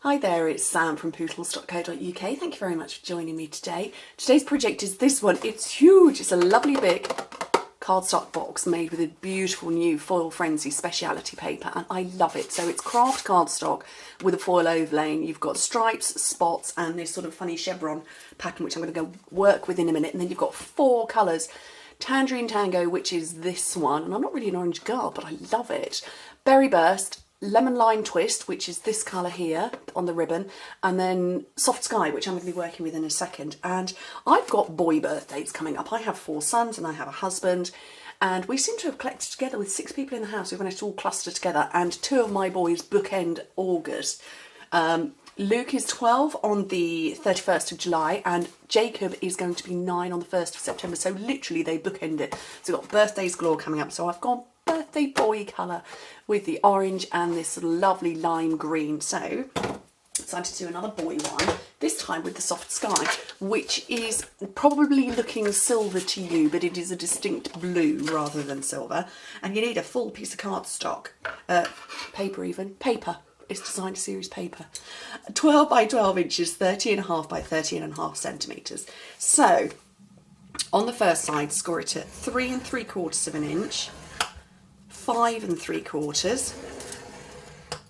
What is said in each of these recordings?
Hi there, it's Sam from poodles.co.uk. Thank you very much for joining me today. Today's project is this one. It's huge. It's a lovely big cardstock box made with a beautiful new Foil Frenzy speciality paper, and I love it. So it's craft cardstock with a foil overlay, and you've got stripes, spots, and this sort of funny chevron pattern, which I'm going to go work with in a minute. And then you've got 4 colours. Tangerine Tango, which is this one, and I'm not really an orange girl, but I love it. Berry Burst, Lemon Lime Twist, which is this colour here on the ribbon, and then Soft Sky, which I'm going to be working with in a second. And I've got boy birthdays coming up. I have 4 sons and I have a husband, and we seem to have collected together with 6 people in the house. We've managed to all cluster together, and 2 of my boys bookend August. Luke is 12 on the 31st of July, and Jacob is going to be 9 on the 1st of September. So literally they bookend it. So we've got birthdays galore coming up. So I've gone birthday boy colour with the orange and this lovely lime green. So decided to do another boy one, this time with the Soft Sky, which is probably looking silver to you, but it is a distinct blue rather than silver. And you need a full piece of cardstock, paper. It's designer series paper, 12 by 12 inches, 30.5 by 30.5 centimetres. So on the first side, score it at 3 3/4 of an inch, 5 3/4,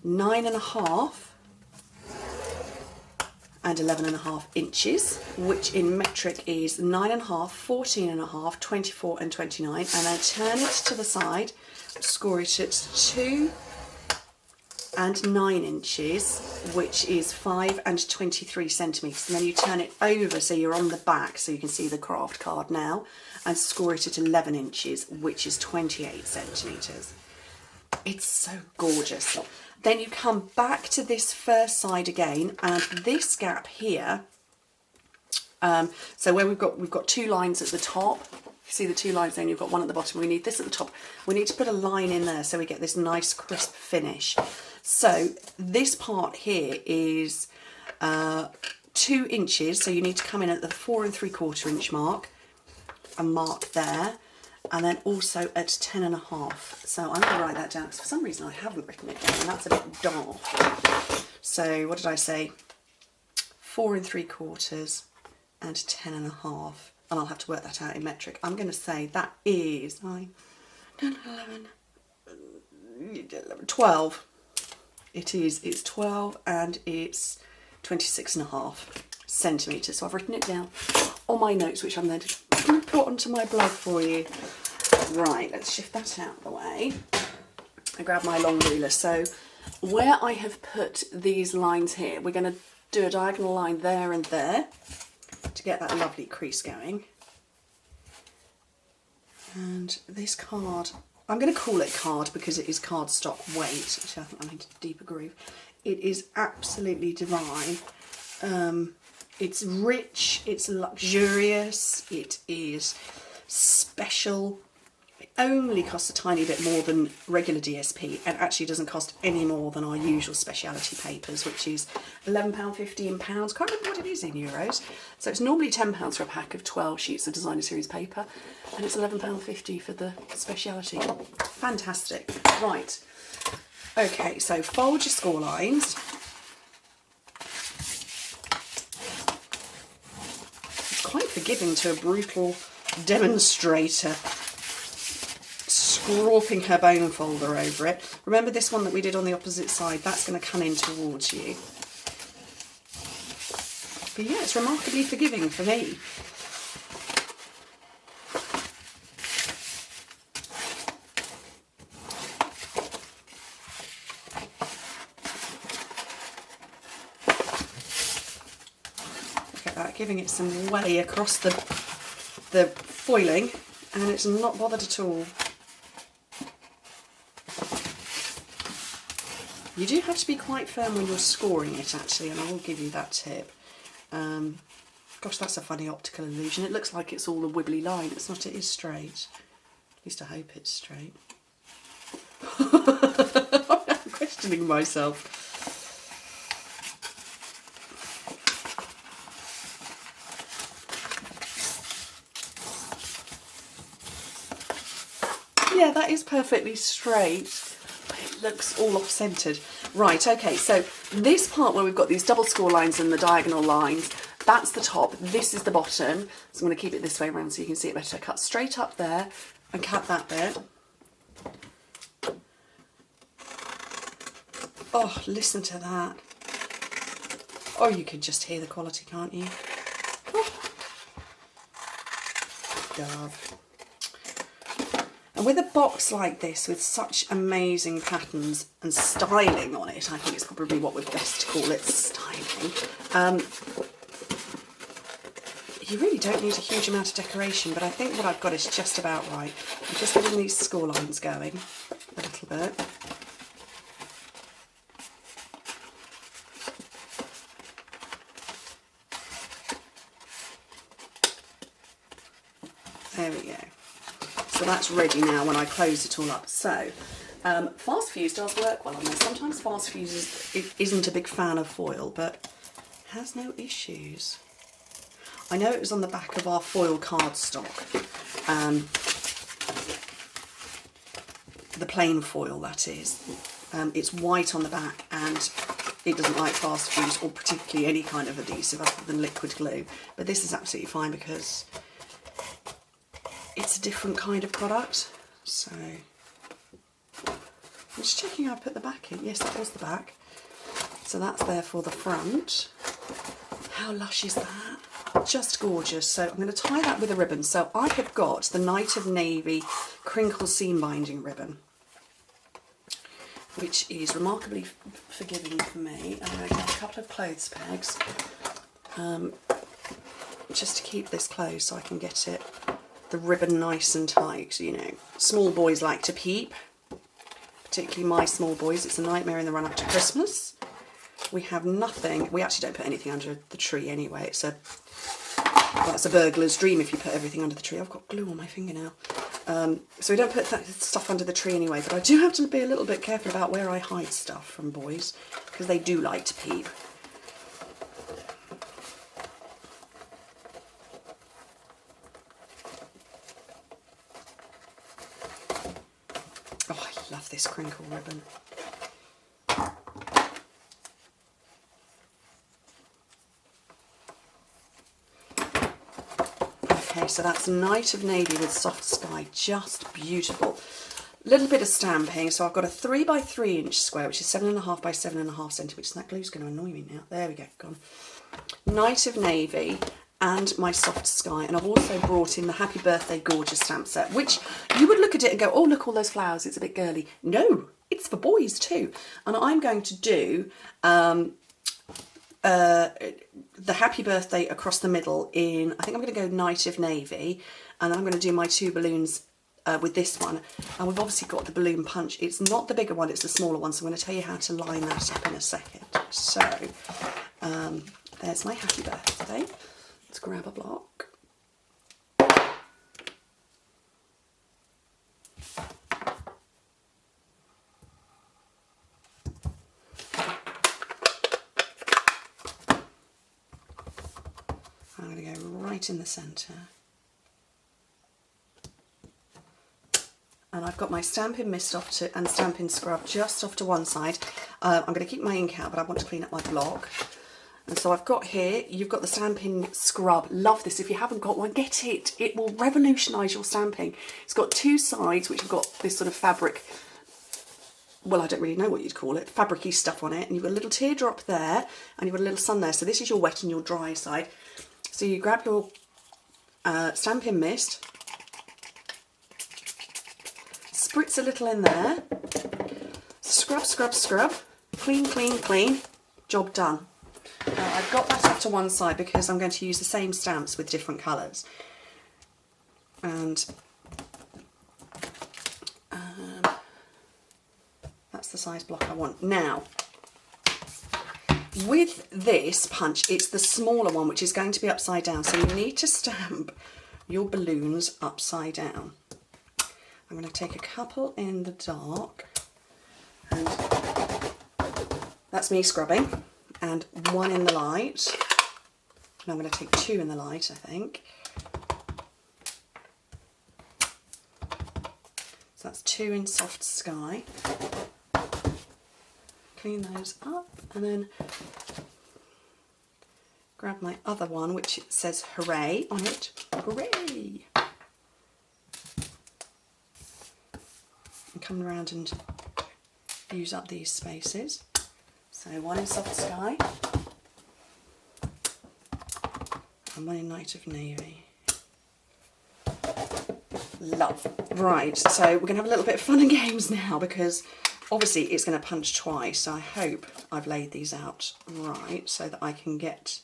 9.5, and 11.5 inches, which in metric is 9.5, 14.5, 24 and 29. And then turn it to the side, score it at 2 and 9 inches, which is 5 and 23 centimetres. And then you turn it over so you're on the back so you can see the craft card now, and score it at 11 inches, which is 28 centimetres. It's so gorgeous. Then you come back to this first side again, and this gap here, so where we've got 2 lines at the top. You see the 2 lines there, and you've got 1 at the bottom. We need this at the top. We need to put a line in there so we get this nice crisp finish. So this part here is 2 inches, so you need to come in at the 4 3/4 inch mark and mark there, and then also at 10.5. So I'm going to write that down because for some reason I haven't written it down, and that's a bit daft. So what did I say? 4 3/4 and 10.5. And I'll have to work that out in metric. I'm going to say that is 9, 10, 11, 12. It's 12 and it's 26.5 centimetres. So I've written it down on my notes, which I'm going to put onto my blog for you. Right, let's shift that out of the way. I grab my long ruler. So where I have put these lines here, we're going to do a diagonal line there and there to get that lovely crease going. And this card, I'm going to call it card because it is cardstock weight, which I think I need a deeper groove. It is absolutely divine. It's rich, it's luxurious, it is special. It only costs a tiny bit more than regular DSP, and actually doesn't cost any more than our usual speciality papers, which is £11.50 in pounds. Can't remember what it is in euros. So it's normally £10 for a pack of 12 sheets of designer series paper, and it's £11.50 for the speciality. Fantastic. Right. Okay, so fold your score lines. It's quite forgiving to a brutal demonstrator scrawping her bone folder over it. Remember this one that we did on the opposite side? That's going to come in towards you. But yeah, it's remarkably forgiving for me. Look at that, giving it some way across the foiling, and it's not bothered at all. You do have to be quite firm when you're scoring it, actually, and I will give you that tip. Gosh, that's a funny optical illusion. It looks like it's all a wibbly line. It's not, it is straight. At least I hope it's straight. I'm questioning myself. Yeah, that is perfectly straight. But it looks all off-centred. Right, okay, so this part where we've got these double score lines and the diagonal lines, that's the top, this is the bottom. So I'm going to keep it this way around so you can see it better. Cut straight up there and cut that bit. Oh, listen to that. Oh, you can just hear the quality, can't you? Oh. Dove. And with a box like this, with such amazing patterns and styling on it, I think it's probably what we're best to call it, styling. You really don't need a huge amount of decoration, but I think what I've got is just about right. I'm just getting these score lines going a little bit. There we go. So that's ready now when I close it all up. So fast fuse does work well on this. Sometimes fast fuse isn't a big fan of foil, but has no issues. I know it was on the back of our foil cardstock, the plain foil that is. It's white on the back and it doesn't like fast fuse or particularly any kind of adhesive other than liquid glue. But this is absolutely fine because it's a different kind of product. So I'm just checking I put the back in. Yes, that was the back. So that's there for the front. How lush is that? Just gorgeous. So I'm going to tie that with a ribbon. So I have got the Night of Navy crinkle seam binding ribbon, which is remarkably forgiving for me. I'm going to get a couple of clothes pegs just to keep this closed so I can get it, the ribbon nice and tight. You know, small boys like to peep, particularly my small boys. It's a nightmare in the run up to Christmas. We have nothing, we actually don't put anything under the tree anyway. It's a, well, it's a burglar's dream if you put everything under the tree. I've got glue on my finger now. So we don't put that stuff under the tree anyway, but I do have to be a little bit careful about where I hide stuff from boys, because they do like to peep. Oh, I love this crinkle ribbon. Okay, so that's Night of Navy with Soft Sky, just beautiful. Little bit of stamping, so I've got a 3 by 3 inch square, which is 7.5 by 7.5 centimetres. That glue's going to annoy me now. There we go, gone. Night of Navy and my Soft Sky, and I've also brought in the Happy Birthday Gorgeous stamp set, which you would look at it and go, oh, look, all those flowers, it's a bit girly. No, it's for boys too. And I'm going to do the Happy Birthday across the middle in, I think I'm going to go Night of Navy, and I'm going to do my 2 balloons with this one. And we've obviously got the balloon punch. It's not the bigger one, it's the smaller one, so I'm going to tell you how to line that up in a second. So there's my Happy Birthday. Let's grab a block. I'm going to go right in the centre. And I've got my Stampin' Mist off to, and Stampin' Scrub just off to one side. I'm going to keep my ink out, but I want to clean up my block. And so I've got here, you've got the Stampin' Scrub. Love this. If you haven't got one, get it. It will revolutionise your stamping. It's got 2 sides, which have got this sort of fabric, well, I don't really know what you'd call it, fabric-y stuff on it. And you've got a little teardrop there, and you've got a little sun there. So this is your wet and your dry side. So you grab your Stampin' Mist, spritz a little in there, scrub, scrub, scrub, clean, clean, clean, job done. Now I've got that up to one side because I'm going to use the same stamps with different colours. And that's the size block I want. Now, with this punch, it's the smaller one, which is going to be upside down. So you need to stamp your balloons upside down. I'm going to take a couple in the dark, and that's me scrubbing, and 1 in the light. And I'm going to take 2 in the light, I think. So that's 2 in Soft Sky. clean those up, and then grab my other one, which it says hooray on it. Hooray! And come around and use up these spaces. So one in Soft Sky and one in Night of Navy. Love. Right, so we're going to have a little bit of fun and games now, because obviously it's going to punch twice, so I hope I've laid these out right so that I can get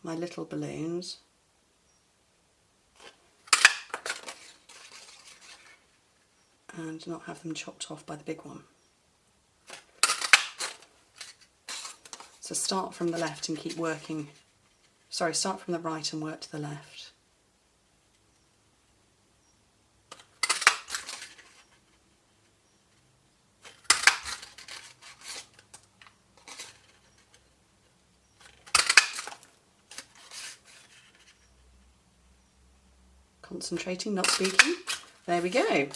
my little balloons and not have them chopped off by the big one. So start from the left and keep working, sorry, start from the right and work to the left. Concentrating, not speaking. There we go.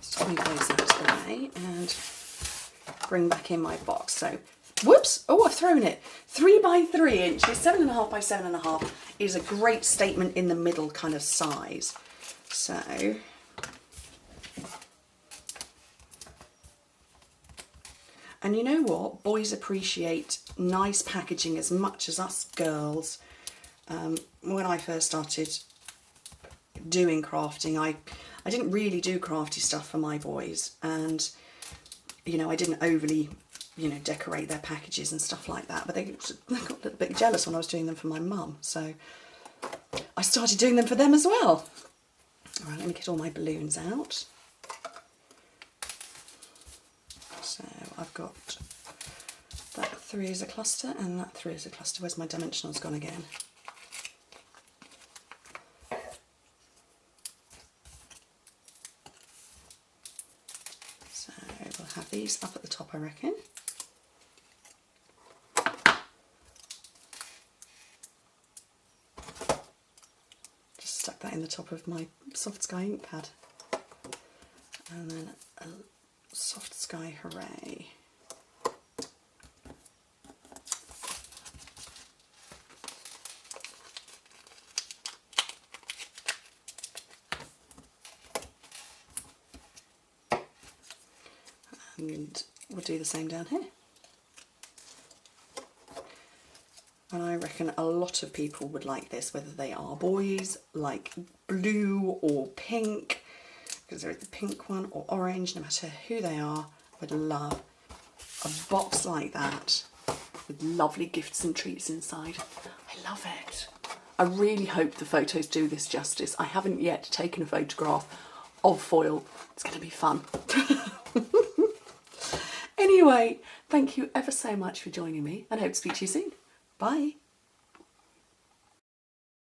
Just move those out of the way and bring back in my box. So, whoops! Oh, I've thrown it. 3 by 3 inches, 7.5 by 7.5 is a great statement in the middle kind of size. So, and you know what? Boys appreciate nice packaging as much as us girls. When I first started doing crafting, I didn't really do crafty stuff for my boys, and you know, I didn't overly, you know, decorate their packages and stuff like that, but they got a little bit jealous when I was doing them for my mum, so I started doing them for them as well. All right, let me get all my balloons out. So I've got that 3 as a cluster and that 3 as a cluster. Where's my dimensionals gone again? We'll have these up at the top, I reckon. Just stuck that in the top of my Soft Sky ink pad. And then a Soft Sky hooray. And we'll do the same down here. And I reckon a lot of people would like this, whether they are boys, like blue or pink, because there is the pink one, or orange, no matter who they are, would love a box like that with lovely gifts and treats inside. I love it. I really hope the photos do this justice. I haven't yet taken a photograph of foil. It's going to be fun. Anyway, thank you ever so much for joining me, and I hope to speak to you soon. Bye.